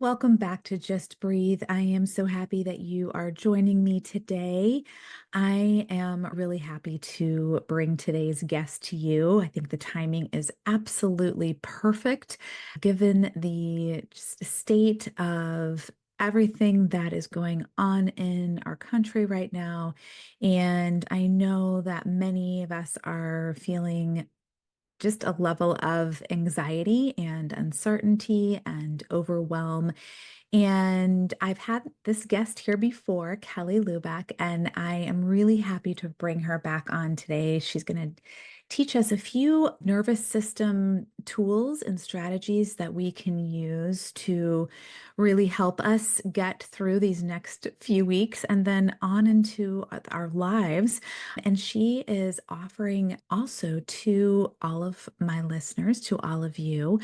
Welcome back to Just Breathe. I am so happy that you are joining me today. I am really happy to bring today's guest to you. I think the timing is absolutely perfect given the just state of everything that is going on in our country right now. And I know that many of us are feeling just a level of anxiety and uncertainty and overwhelm. And I've had this guest here before, Kelly Lubeck, and I am really happy to bring her back on today. She's going to teach us a few nervous system tools and strategies that we can use to really help us get through these next few weeks and then on into our lives. And she is offering also to all of my listeners, to all of you,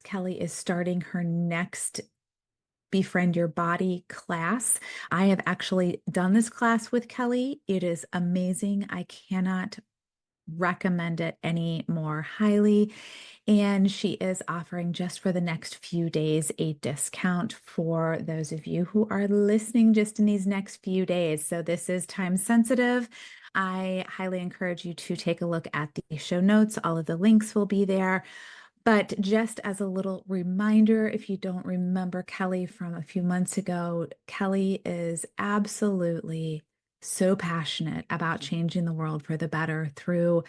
Kelly is starting her next Befriend Your Body class. I have actually done this class with Kelly. It is amazing. I cannot recommend it any more highly. And she is offering just for the next few days a discount for those of you who are listening just in these next few days. So this is time sensitive. I highly encourage you to take a look at the show notes. All of the links will be there. But just as a little reminder, if you don't remember Kelly from a few months ago, Kelly is absolutely so passionate about changing the world for the better through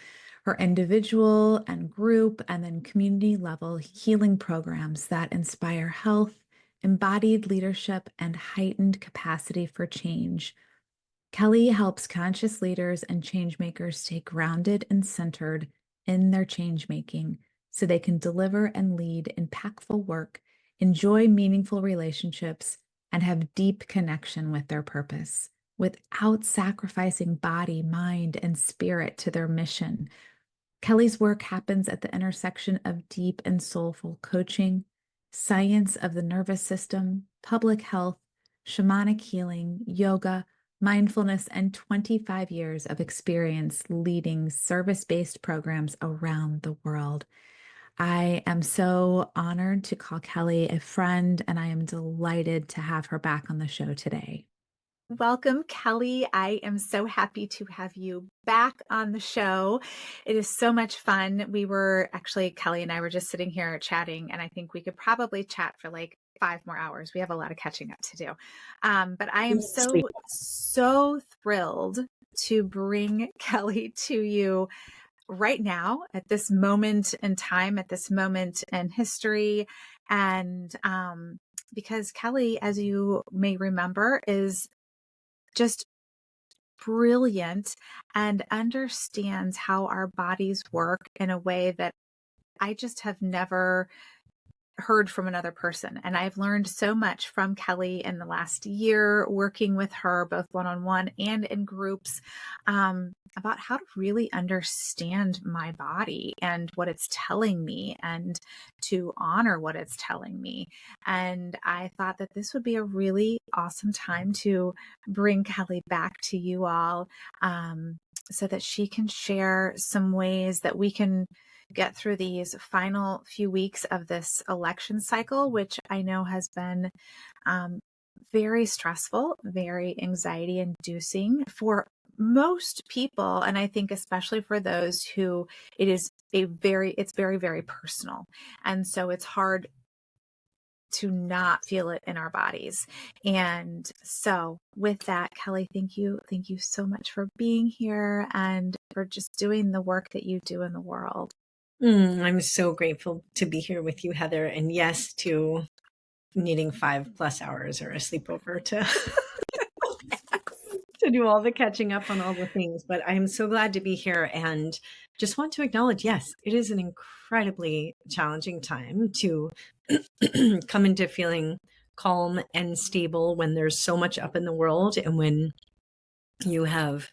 her individual and group and then community level healing programs that inspire health, embodied leadership, and heightened capacity for change. Kelly helps conscious leaders and change makers stay grounded and centered in their change making so they can deliver and lead impactful work, enjoy meaningful relationships, and have deep connection with their purpose without sacrificing body, mind, and spirit to their mission. Kelly's work happens at the intersection of deep and soulful coaching, science of the nervous system, public health, shamanic healing, yoga, mindfulness, and 25 years of experience leading service-based programs around the world. I am so honored to call Kelly a friend, and I am delighted to have her back on the show today. Welcome, Kelly. I am so happy to have you back on the show. It is so much fun. Kelly and I were just sitting here chatting, and I think we could probably chat for like 5 more hours. We have a lot of catching up to do. But I am so thrilled to bring Kelly to you right now at this moment in time, at this moment in history. And because Kelly, as you may remember, is just brilliant and understands how our bodies work in a way that I just have never heard from another person. And I've learned so much from Kelly in the last year, working with her both one-on-one and in groups, about how to really understand my body and what it's telling me and to honor what it's telling me. And I thought that this would be a really awesome time to bring Kelly back to you all, so that she can share some ways that we can get through these final few weeks of this election cycle, which I know has been very stressful, very anxiety inducing for most people. And I think especially for those who it's very, very personal. And so it's hard to not feel it in our bodies. And so with that, Kelly, thank you. Thank you so much for being here and for just doing the work that you do in the world. I'm so grateful to be here with you, Heather. And yes, to needing 5+ hours or a sleepover to to do all the catching up on all the things. But I'm so glad to be here and just want to acknowledge, yes, it is an incredibly challenging time to come into feeling calm and stable when there's so much up in the world and when you have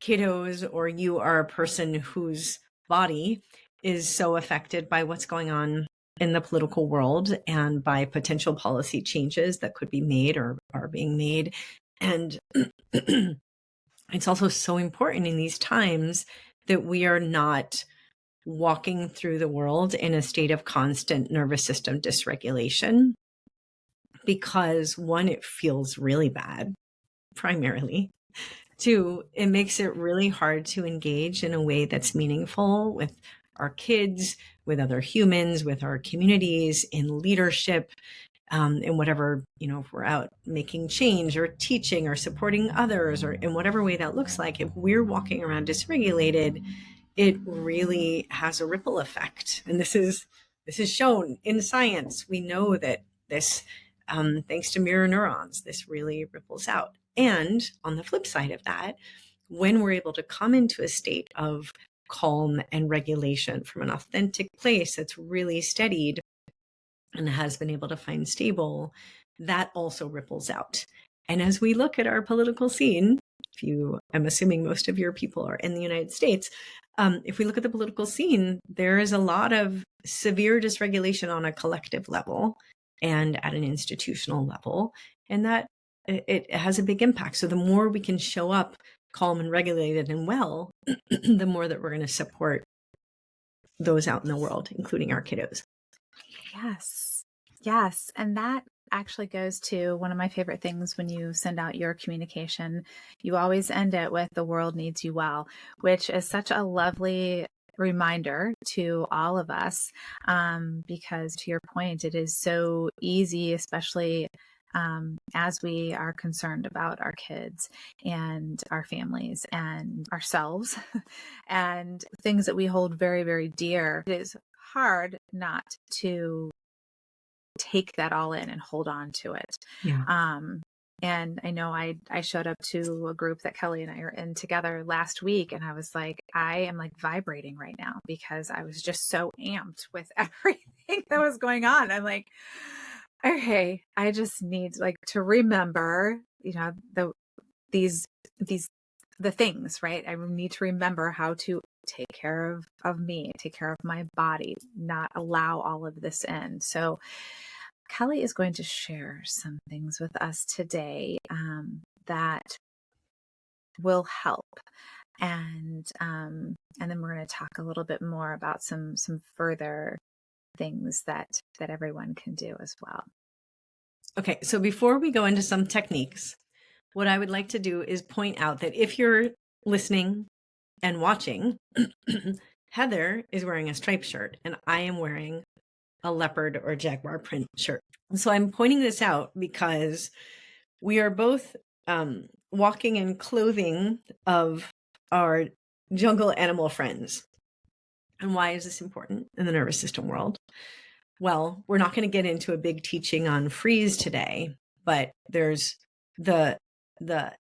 kiddos or you are a person whose body is so affected by what's going on in the political world and by potential policy changes that could be made or are being made. And it's also so important in these times that we are not walking through the world in a state of constant nervous system dysregulation, because one, it feels really bad, primarily. Two, it makes it really hard to engage in a way that's meaningful with our kids, with other humans, with our communities, in leadership, in whatever, if we're out making change or teaching or supporting others, or in whatever way that looks like. If we're walking around dysregulated, it really has a ripple effect. And this is shown in science. We know that this, thanks to mirror neurons, this really ripples out. And on the flip side of that, when we're able to come into a state of calm and regulation from an authentic place that's really steadied and has been able to find stable, that also ripples out. And as we look at our political scene, I'm assuming most of your people are in the United States, if we look at the political scene, there is a lot of severe dysregulation on a collective level and at an institutional level, and that it has a big impact. So the more we can show up calm and regulated and well, the more that we're going to support those out in the world, including our kiddos. Yes. Yes. And that actually goes to one of my favorite things when you send out your communication. You always end it with "the world needs you well," which is such a lovely reminder to all of us. Because to your point, it is so easy, especially as we are concerned about our kids and our families and ourselves and things that we hold very, very dear. It is hard not to take that all in and hold on to it. Yeah. And I know I showed up to a group that Kelly and I are in together last week, and I was like, I am like vibrating right now because I was just so amped with everything that was going on. I'm like, okay, I just need to remember, the things, right? I need to remember how to take care of me, take care of my body, not allow all of this in. So Kelly is going to share some things with us today that will help. And then we're going to talk a little bit more about some further things that everyone can do as well. Okay, so before we go into some techniques, what I would like to do is point out that if you're listening and watching, Heather is wearing a striped shirt and I am wearing a leopard or jaguar print shirt. So I'm pointing this out because we are both walking in clothing of our jungle animal friends. And why is this important in the nervous system world? Well, we're not going to get into a big teaching on freeze today, but there's the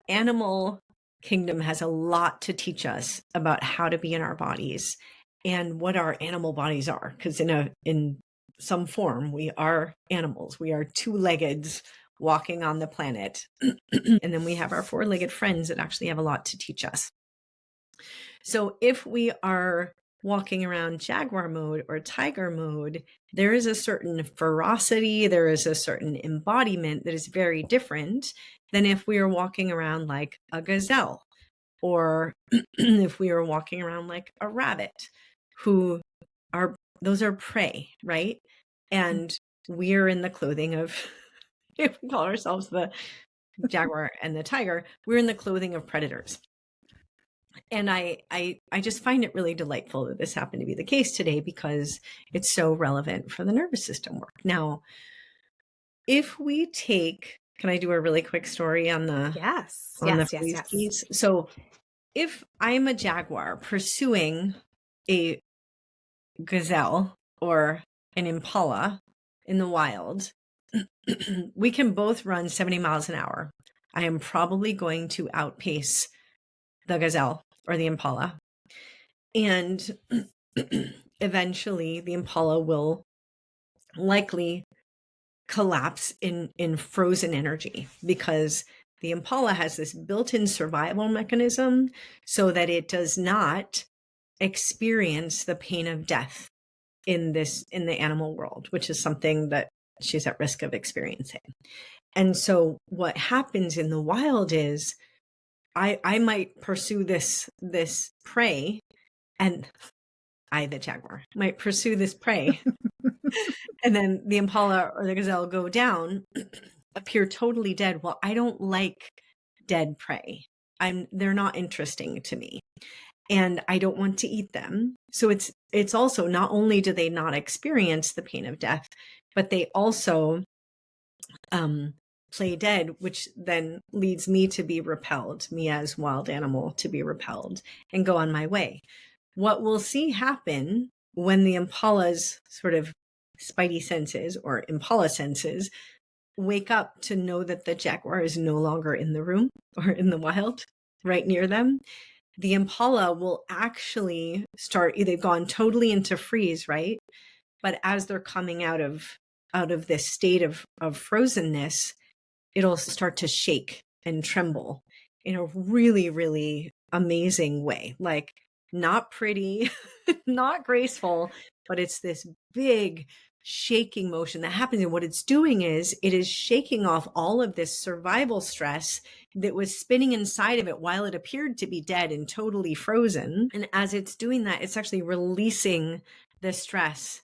animal kingdom has a lot to teach us about how to be in our bodies and what our animal bodies are. Because in some form, we are animals. We are two-leggeds walking on the planet. And then we have our four-legged friends that actually have a lot to teach us. So if we are walking around jaguar mode or tiger mode, there is a certain ferocity, there is a certain embodiment that is very different than if we are walking around like a gazelle, or if we are walking around like a rabbit, those are prey, right? And we are in the clothing of, if we call ourselves the jaguar and the tiger, we're in the clothing of predators. And I just find it really delightful that this happened to be the case today because it's so relevant for the nervous system work. Now, if we take, can I do a really quick story on the freeze piece? So if I'm a jaguar pursuing a gazelle or an impala in the wild, we can both run 70 miles an hour. I am probably going to outpace the gazelle or the impala. And eventually the impala will likely collapse in frozen energy because the impala has this built-in survival mechanism so that it does not experience the pain of death in the animal world, which is something that she's at risk of experiencing. And so what happens in the wild is I might pursue this prey, and I, the jaguar, might pursue this prey And then the impala or the gazelle go down, appear totally dead. Well, I don't like dead prey. They're not interesting to me, and I don't want to eat them. So it's also, not only do they not experience the pain of death, but they also play dead, which then leads me to be repelled, me as wild animal to be repelled and go on my way. What we'll see happen when the impala's sort of spidey senses or impala senses wake up to know that the jaguar is no longer in the room or in the wild right near them, the impala will actually start, they've gone totally into freeze, right? But as they're coming out of this state of frozenness, it'll start to shake and tremble in a really, really amazing way. Like, not pretty, not graceful, but it's this big shaking motion that happens. And what it's doing is it is shaking off all of this survival stress that was spinning inside of it while it appeared to be dead and totally frozen. And as it's doing that, it's actually releasing the stress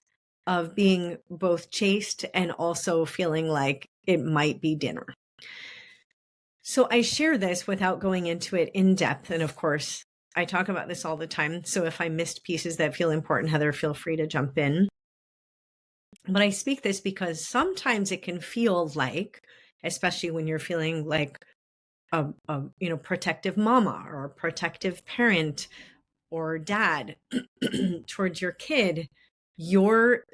of being both chased and also feeling like it might be dinner. So I share this without going into it in depth. And of course, I talk about this all the time. So if I missed pieces that feel important, Heather, feel free to jump in. But I speak this because sometimes it can feel like, especially when you're feeling like a protective mama or a protective parent or dad towards your kid, your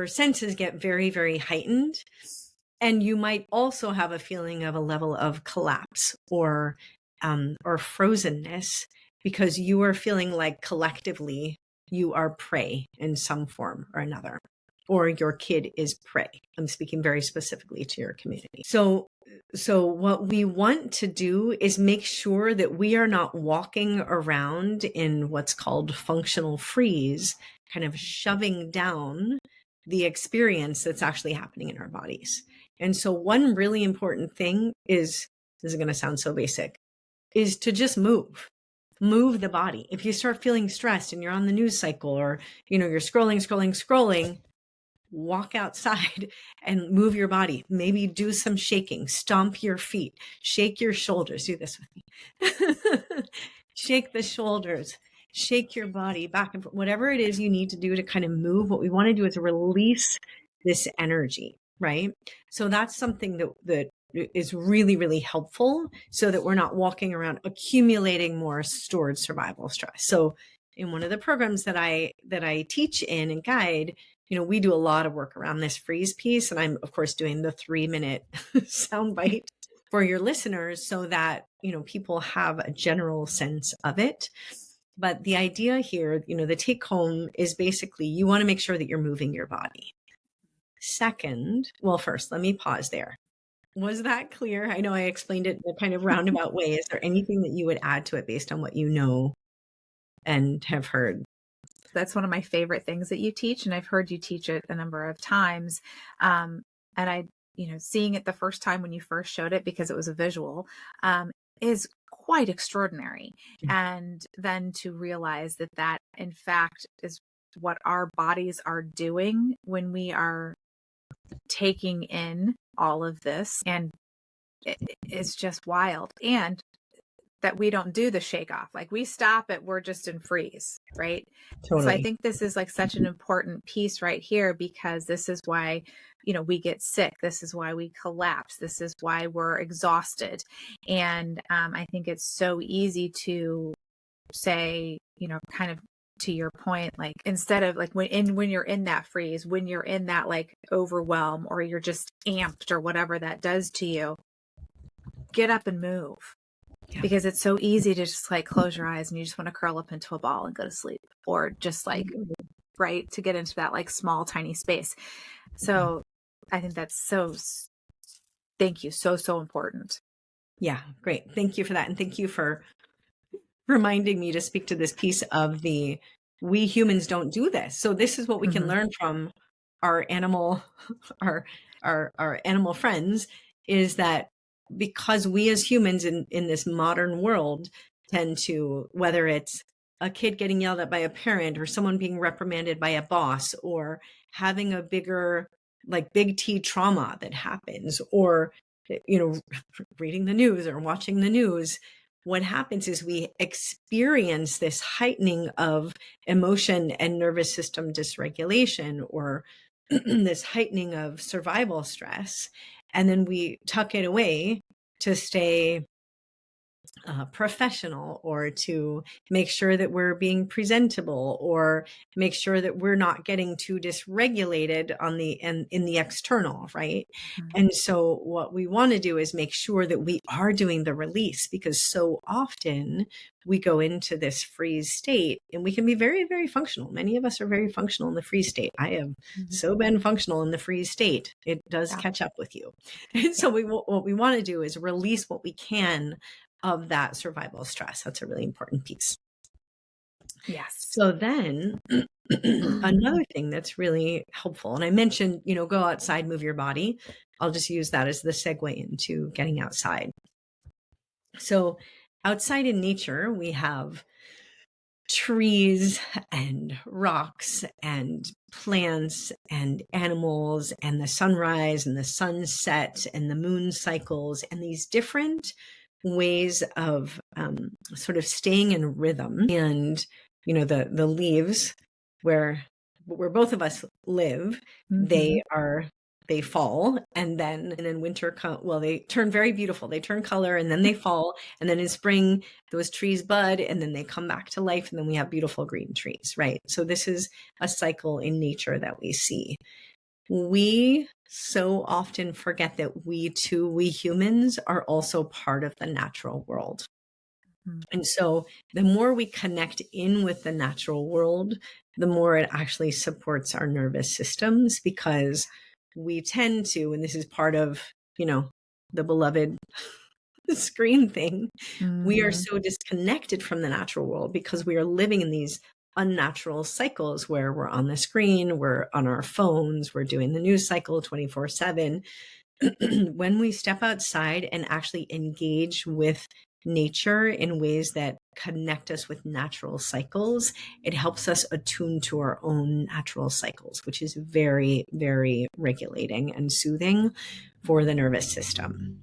senses get very, very heightened. And you might also have a feeling of a level of collapse or frozenness, because you are feeling like collectively you are prey in some form or another, or your kid is prey. I'm speaking very specifically to your community. So what we want to do is make sure that we are not walking around in what's called functional freeze, kind of shoving down the experience that's actually happening in our bodies. And so one really important thing is, this is going to sound so basic, is to just move the body. If you start feeling stressed and you're on the news cycle, or, you're scrolling, walk outside and move your body. Maybe do some shaking, stomp your feet, shake your shoulders. Do this with me. Shake the shoulders, shake your body back and forth, whatever it is you need to do to kind of move. What we want to do is release this energy, right? So that's something that is really, really helpful, so that we're not walking around accumulating more stored survival stress. So in one of the programs that I teach in and guide, we do a lot of work around this freeze piece. And I'm, of course, doing the 3-minute soundbite for your listeners so that, people have a general sense of it. But the idea here, the take home is basically, you want to make sure that you're moving your body. Second, well, first, let me pause there. Was that clear? I know I explained it in a kind of roundabout way. Is there anything that you would add to it based on what you know and have heard? That's one of my favorite things that you teach, and I've heard you teach it a number of times. And I, seeing it the first time when you first showed it, because it was a visual, is quite extraordinary. And then to realize that in fact is what our bodies are doing when we are taking in all of this, and it's just wild. And that we don't do the shake off. Like, we stop it, we're just in freeze, right? Totally. So I think this is like such an important piece right here, because this is why, we get sick. This is why we collapse. This is why we're exhausted. And I think it's so easy to say, kind of to your point, like, instead of like when you're in that freeze, when you're in that like overwhelm, or you're just amped or whatever that does to you, get up and move. Yeah. Because it's so easy to just like close your eyes and you just want to curl up into a ball and go to sleep, or just like, right, to get into that like small, tiny space. So I think that's thank you. So important. Yeah, great. Thank you for that. And thank you for reminding me to speak to this piece of we humans don't do this. So this is what we can learn from our animal, our animal friends, is that because we as humans in this modern world tend to, whether it's a kid getting yelled at by a parent, or someone being reprimanded by a boss, or having a bigger like big T trauma that happens, or, reading the news or watching the news, what happens is we experience this heightening of emotion and nervous system dysregulation, or this heightening of survival stress. And then we tuck it away to stay professional, or to make sure that we're being presentable, or make sure that we're not getting too dysregulated in the external, right? Mhm. And so what we want to do is make sure that we are doing the release, because so often we go into this freeze state and we can be very, very functional. Many of us are very functional in the freeze state. I have so been functional in the freeze state. It does Yeah. catch up with you. And so what we want to do is release what we can of that survival stress. That's a really important piece. Yes. So then another thing that's really helpful, and I mentioned, go outside, move your body. I'll just use that as the segue into getting outside. So outside in nature, we have trees and rocks and plants and animals and the sunrise and the sunset and the moon cycles, and these different ways of sort of staying in rhythm. And the leaves, where both of us live, they fall, and then winter they turn very beautiful, they turn color, and then they fall, and then in spring those trees bud, and then they come back to life, and then we have beautiful green trees, right? So this is a cycle in nature that we see. We so often forget that we humans are also part of the natural world. And so the more we connect in with the natural world, the more it actually supports our nervous systems, because we tend to, and this is part of, the beloved screen thing, we are so disconnected from the natural world because we are living in these unnatural cycles where we're on the screen, we're on our phones, we're doing the news cycle 24/7. When we step outside and actually engage with nature in ways that connect us with natural cycles, it helps us attune to our own natural cycles, which is very, very regulating and soothing for the nervous system.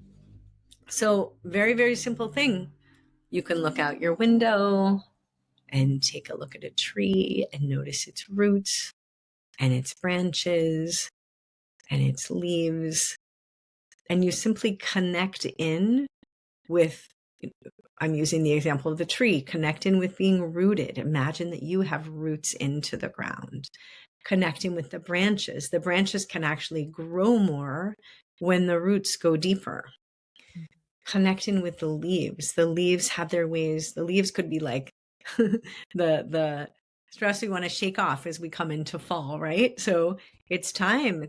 So very, very simple thing. You can look out your window and take a look at a tree and notice its roots and its branches and its leaves. And you simply connect in with, I'm using the example of the tree, connect in with being rooted. Imagine that you have roots into the ground. Connecting with the branches. The branches can actually grow more when the roots go deeper. Connecting with the leaves. The leaves have their ways. The leaves could be like the stress we want to shake off as we come into fall, right? So it's time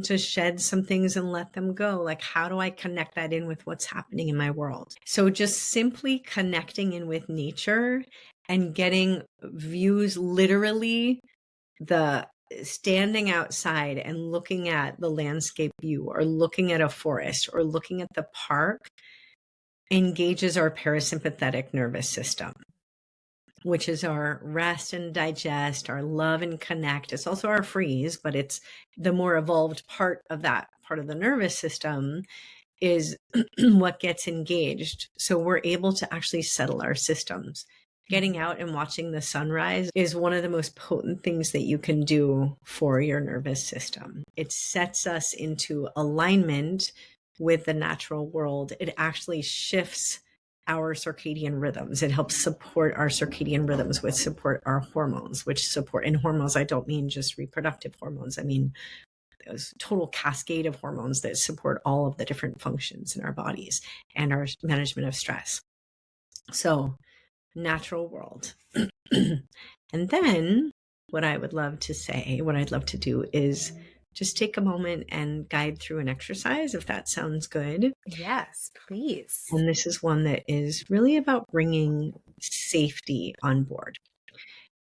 to shed some things and let them go. Like, how do I connect that in with what's happening in my world? So just simply connecting in with nature and getting views, literally the standing outside and looking at the landscape view, or looking at a forest, or looking at the park, engages our parasympathetic nervous system, which is our rest and digest, our love and connect. It's also our freeze, but it's the more evolved part of that part of the nervous system is what gets engaged. So we're able to actually settle our systems. Getting out and watching the sunrise is one of the most potent things that you can do for your nervous system. It sets us into alignment with the natural world. It actually shifts our circadian rhythms. It helps support our circadian rhythms, which support our hormones, which support, and hormones, I don't mean just reproductive hormones. I mean, those total cascade of hormones that support all of the different functions in our bodies and our management of stress. So natural world. And then what I'd love to do is just take a moment and guide through an exercise, if that sounds good. Yes, please. And this is one that is really about bringing safety on board.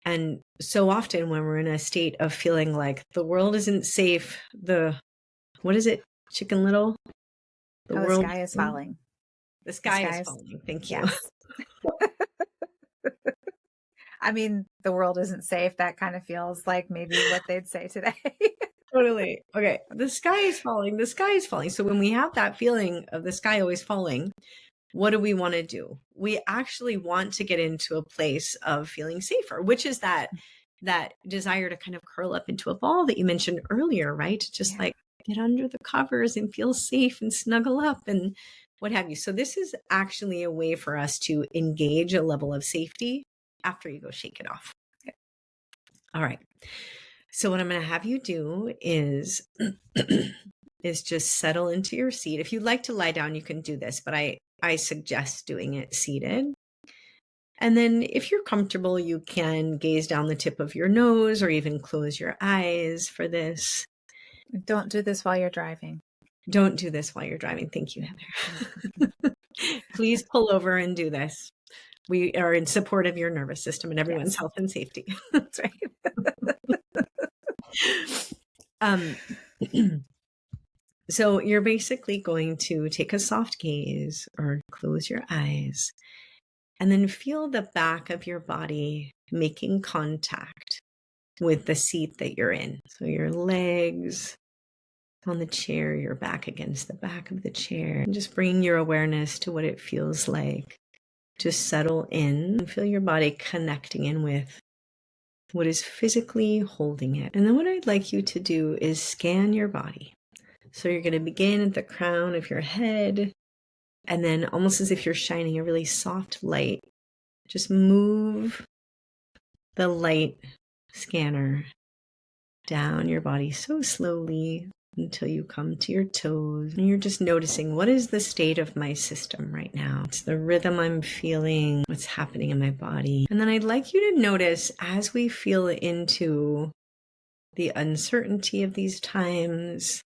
And so often when we're in a state of feeling like the world isn't safe, what is it, Chicken Little? The sky is falling. The sky is falling. Thank you. Yes. I mean, the world isn't safe. That kind of feels like maybe what they'd say today. Totally. Okay. The sky is falling. The sky is falling. So when we have that feeling of the sky always falling, what do we want to do? We actually want to get into a place of feeling safer, which is that desire to kind of curl up into a ball that you mentioned earlier, right? Just like get under the covers and feel safe and snuggle up and what have you. So this is actually a way for us to engage a level of safety after you go shake it off. Okay. All right. So what I'm going to have you do is is just settle into your seat. If you'd like to lie down, you can do this, but I suggest doing it seated. And then if you're comfortable, you can gaze down the tip of your nose or even close your eyes for this. Don't do this while you're driving. Don't do this while you're driving. Thank you, Heather. Please pull over and do this. We are in support of your nervous system and everyone's health and safety. That's right. So you're basically going to take a soft gaze or close your eyes and then feel the back of your body making contact with the seat that you're in. So your legs on the chair, your back against the back of the chair. And just bring your awareness to what it feels like to settle in and feel your body connecting in with what is physically holding it. And then what I'd like you to do is scan your body. So you're going to begin at the crown of your head, and then almost as if you're shining a really soft light, just move the light scanner down your body so slowly until you come to your toes. And you're just noticing, what is the state of my system right now? It's the rhythm I'm feeling, what's happening in my body. And then I'd like you to notice as we feel into the uncertainty of these times,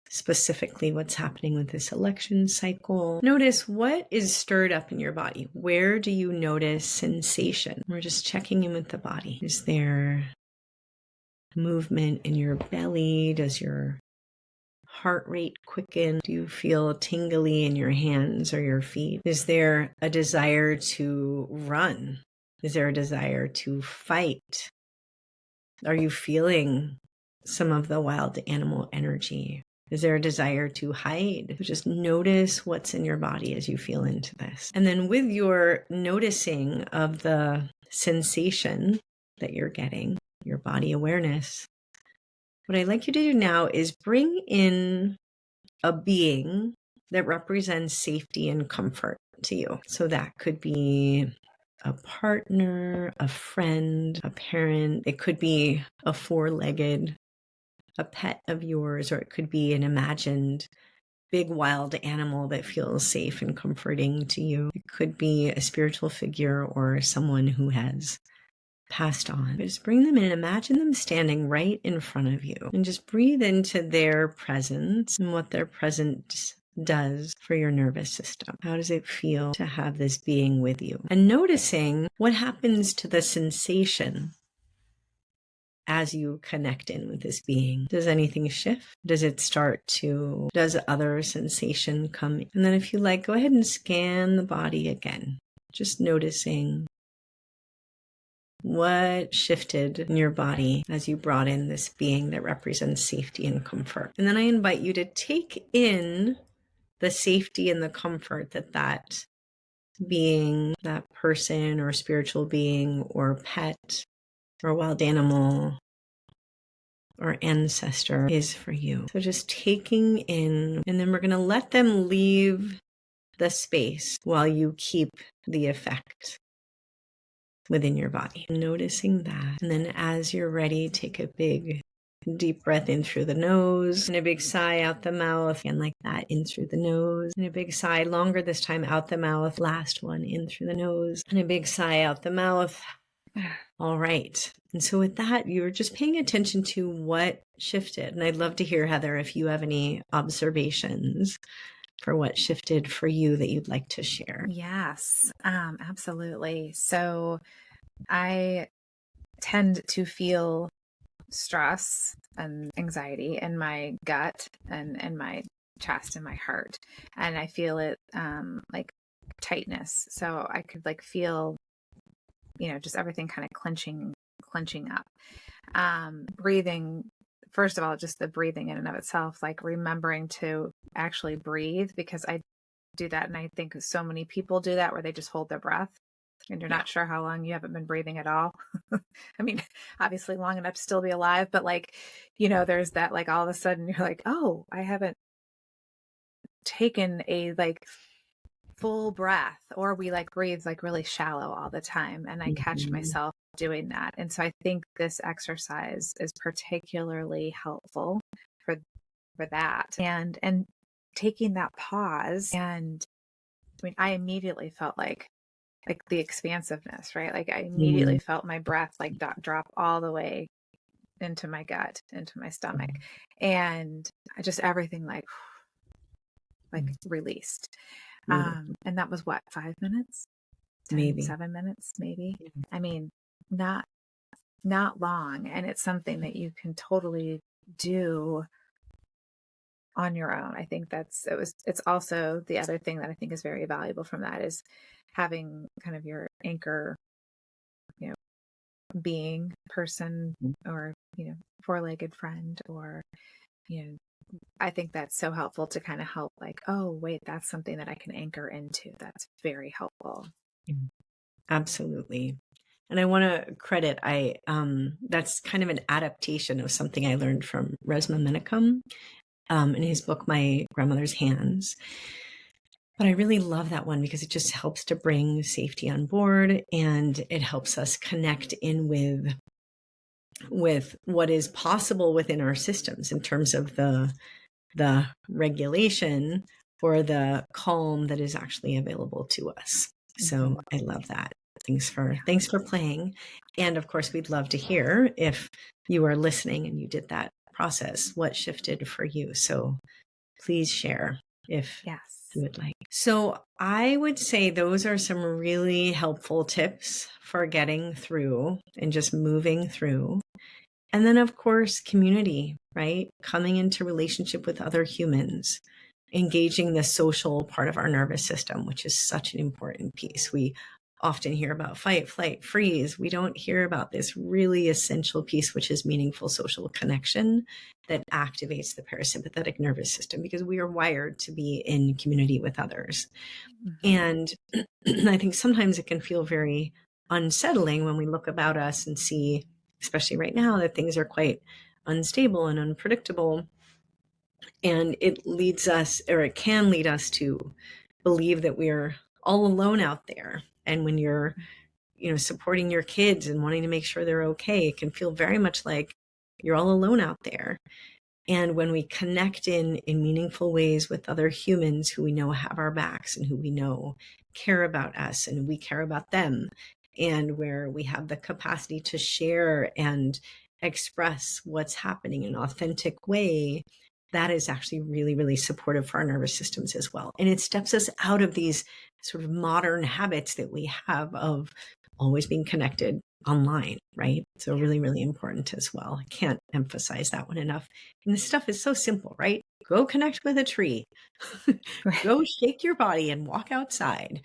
specifically what's happening with this election cycle. Notice what is stirred up in your body. Where do you notice sensation? We're just checking in with the body. Is there movement in your belly? Does your heart rate quicken? Do you feel tingly in your hands or your feet? Is there a desire to run? Is there a desire to fight? Are you feeling some of the wild animal energy? Is there a desire to hide? Just notice what's in your body as you feel into this. And then with your noticing of the sensation that you're getting, your body awareness, what I'd like you to do now is bring in a being that represents safety and comfort to you. So that could be a partner, a friend, a parent. It could be a four-legged, a pet of yours, or it could be an imagined big wild animal that feels safe and comforting to you. It could be a spiritual figure or someone who has passed on. Just bring them in and imagine them standing right in front of you, and just breathe into their presence and what their presence does for your nervous system. How does it feel to have this being with you? And noticing what happens to the sensation as you connect in with this being. Does anything shift? Does other sensation come in? And then if you like, go ahead and scan the body again, just noticing what shifted in your body as you brought in this being that represents safety and comfort. And then I invite you to take in the safety and the comfort that being, that person or spiritual being or pet or wild animal or ancestor is for you. So just taking in, and then we're going to let them leave the space while you keep the effect within your body. Noticing that. And then as you're ready, take a big deep breath in through the nose and a big sigh out the mouth, and like that, in through the nose, and a big sigh, longer this time, out the mouth. Last one, in through the nose, and a big sigh out the mouth. All right. And so with that, you're just paying attention to what shifted. And I'd love to hear, Heather, if you have any observations for what shifted for you that you'd like to share. Yes, absolutely. So I tend to feel stress and anxiety in my gut and in my chest and my heart. And I feel it like tightness. So I could like feel, just everything kind of clenching up. Breathing first of all, just the breathing in and of itself, like remembering to actually breathe, because I do that. And I think so many people do that where they just hold their breath and you're not sure how long you haven't been breathing at all. I mean, obviously long enough to still be alive, but like, there's that, like, all of a sudden you're like, oh, I haven't taken a like full breath, or we like breathe like really shallow all the time. And I catch myself doing that. And so I think this exercise is particularly helpful for that. And taking that pause, and I mean, I immediately felt like the expansiveness, right? Like I immediately felt my breath like drop all the way into my gut, into my stomach. And I just, everything like released. And that was what, 5 minutes? 10, Maybe 7 minutes, maybe. I mean, not long. And it's something that you can totally do on your own. I think it's also the other thing that I think is very valuable from that is having kind of your anchor, being person, or, four-legged friend, or, I think that's so helpful to kind of help, like, oh, wait, that's something that I can anchor into. That's very helpful. absolutely. And I want to credit, that's kind of an adaptation of something I learned from 𝗏𝗏𝘁𝗵𝗲𝗿 in his book, My Grandmother's Hands. But I really love that one because it just helps to bring safety on board, and it helps us connect in with what is possible within our systems in terms of the regulation or the calm that is actually available to us. So I love that. Thanks for playing. And of course, we'd love to hear if you are listening and you did that process, what shifted for you. So please share if you would like. So I would say those are some really helpful tips for getting through and just moving through. And then, of course, community, right? Coming into relationship with other humans, engaging the social part of our nervous system, which is such an important piece. We often hear about fight, flight, freeze. We don't hear about this really essential piece, which is meaningful social connection that activates the parasympathetic nervous system, because we are wired to be in community with others. And I think sometimes it can feel very unsettling when we look about us and see, especially right now, that things are quite unstable and unpredictable. And it leads us, or it can lead us to believe that we're all alone out there. And when you're, supporting your kids and wanting to make sure they're okay, it can feel very much like you're all alone out there. And when we connect in meaningful ways with other humans who we know have our backs and who we know care about us and we care about them, and where we have the capacity to share and express what's happening in an authentic way, that is actually really, really supportive for our nervous systems as well. And it steps us out of these sort of modern habits that we have of always being connected online, right? So really, really important as well. I can't emphasize that one enough. And this stuff is so simple, right? Go connect with a tree, go shake your body and walk outside,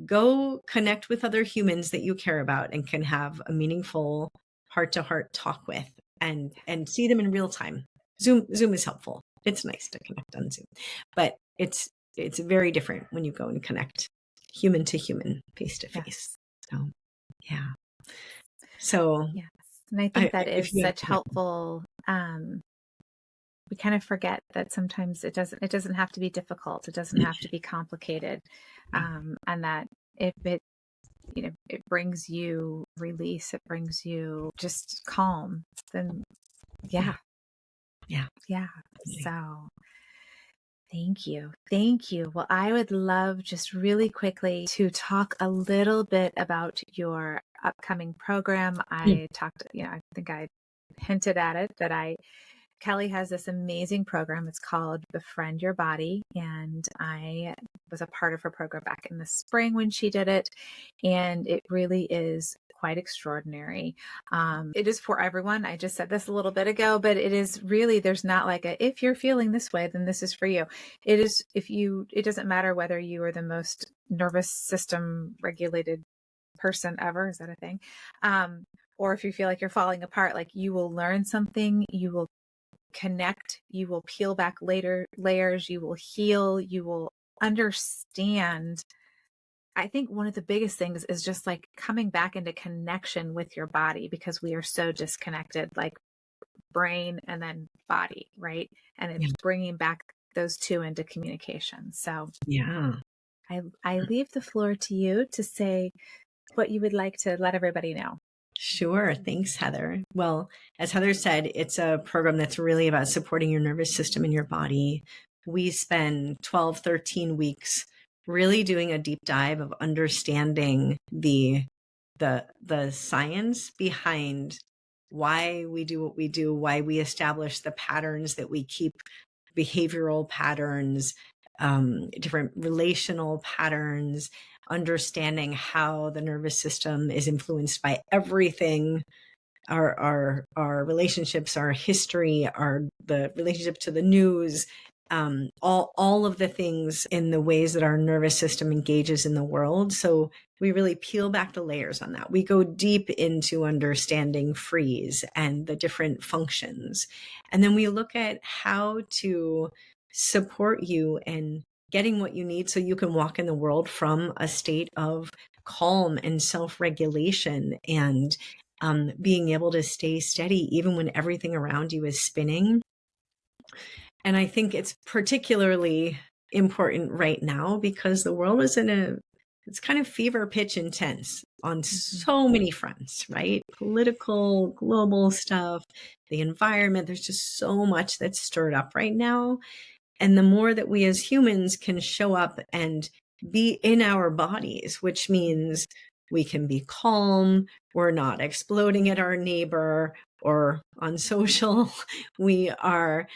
go connect with other humans that you care about and can have a meaningful heart-to-heart talk with, and see them in real time. Zoom is helpful. It's nice to connect on Zoom, but it's very different when you go and connect human to human, face to face. So, yeah. So, yes. And I think that is such helpful. We kind of forget that sometimes it doesn't have to be difficult. It doesn't have to be complicated. And that if it, it brings you release, it brings you just calm, then yeah. So thank you. Well, I would love just really quickly to talk a little bit about your upcoming program. I talked, I think I hinted at it, that Kelly has this amazing program. It's called Befriend Your Body. And I was a part of her program back in the spring when she did it. And it really is quite extraordinary. It is for everyone. I just said this a little bit ago, but it is really, there's not like if you're feeling this way, then this is for you. It is, it doesn't matter whether you are the most nervous system regulated person ever. Is that a thing? Or if you feel like you're falling apart, like you will learn something, you will connect, you will peel back later layers, you will heal, you will understand. I think one of the biggest things is just like coming back into connection with your body, because we are so disconnected, like brain and then body, right? And Yeah. it's bringing back those two into communication. So Yeah. I leave the floor to you to say what you would like to let everybody know. Sure. Thanks, Heather. Well, as Heather said, it's a program that's really about supporting your nervous system and your body. We spend 12, 13 weeks really doing a deep dive of understanding the science behind why we do what we do, why we establish the patterns that we keep, behavioral patterns, different relational patterns, understanding how the nervous system is influenced by everything, our relationships, our history, the relationship to the news, all of the things in the ways that our nervous system engages in the world. So we really peel back the layers on that. We go deep into understanding freeze and the different functions. And then we look at how to support you in getting what you need so you can walk in the world from a state of calm and self-regulation and being able to stay steady even when everything around you is spinning. And I think it's particularly important right now because the world is it's kind of fever pitch intense on so many fronts, right? Political, global stuff, the environment. There's just so much that's stirred up right now. And the more that we as humans can show up and be in our bodies, which means we can be calm, we're not exploding at our neighbor or on social, we are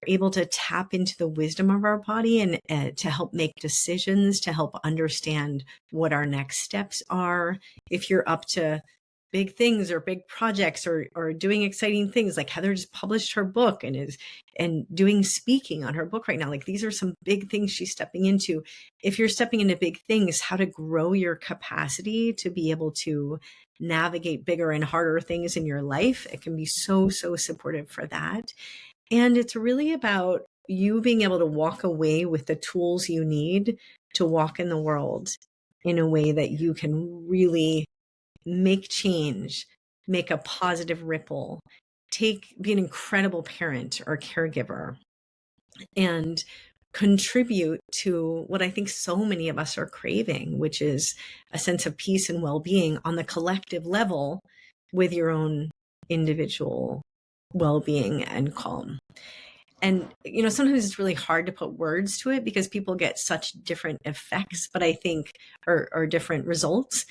able to tap into the wisdom of our body and to help make decisions, to help understand what our next steps are. If you're up to big things or big projects or doing exciting things, like Heather just published her book and doing speaking on her book right now. Like these are some big things she's stepping into. If you're stepping into big things, how to grow your capacity to be able to navigate bigger and harder things in your life. It can be so supportive for that. And it's really about you being able to walk away with the tools you need to walk in the world in a way that you can really make change, make a positive ripple, be an incredible parent or caregiver, and contribute to what I think so many of us are craving, which is a sense of peace and well-being on the collective level with your own individual well-being and calm. And, sometimes it's really hard to put words to it because people get such different effects, but I think, or different results.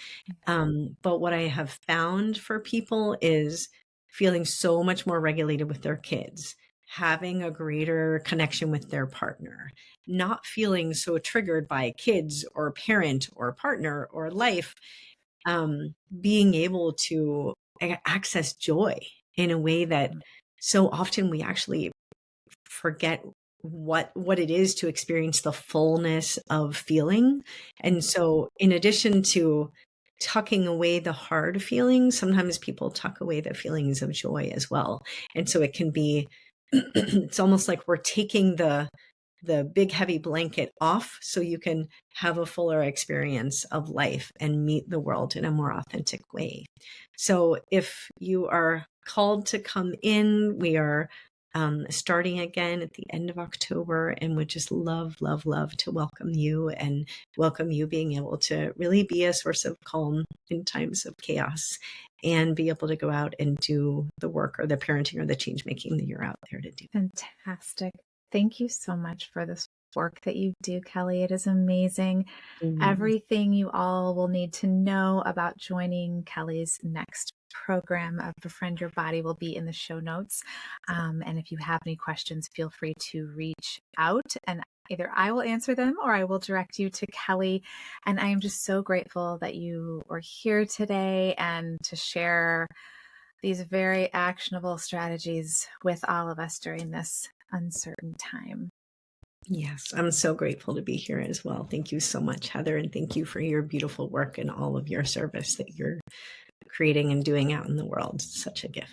But what I have found for people is feeling so much more regulated with their kids, having a greater connection with their partner, not feeling so triggered by kids or parent or partner or life, being able to access joy in a way that so often we actually forget what it is to experience the fullness of feeling. And so in addition to tucking away the hard feelings, sometimes people tuck away the feelings of joy as well. And so it can be, it's almost like we're taking the big heavy blanket off so you can have a fuller experience of life and meet the world in a more authentic way. So if you are called to come in, we are starting again at the end of October, and would just love to welcome you and welcome you being able to really be a source of calm in times of chaos and be able to go out and do the work or the parenting or the change making that you're out there to do. Fantastic. Thank you so much for this work that you do, Kelly. It is amazing. Everything you all will need to know about joining Kelly's next program of Befriend Your Body will be in the show notes. And if you have any questions, feel free to reach out and either I will answer them or I will direct you to Kelly. And I am just so grateful that you are here today and to share these very actionable strategies with all of us during this uncertain time. Yes, I'm so grateful to be here as well. Thank you so much, Heather, and thank you for your beautiful work and all of your service that you're creating and doing out in the world. It's such a gift.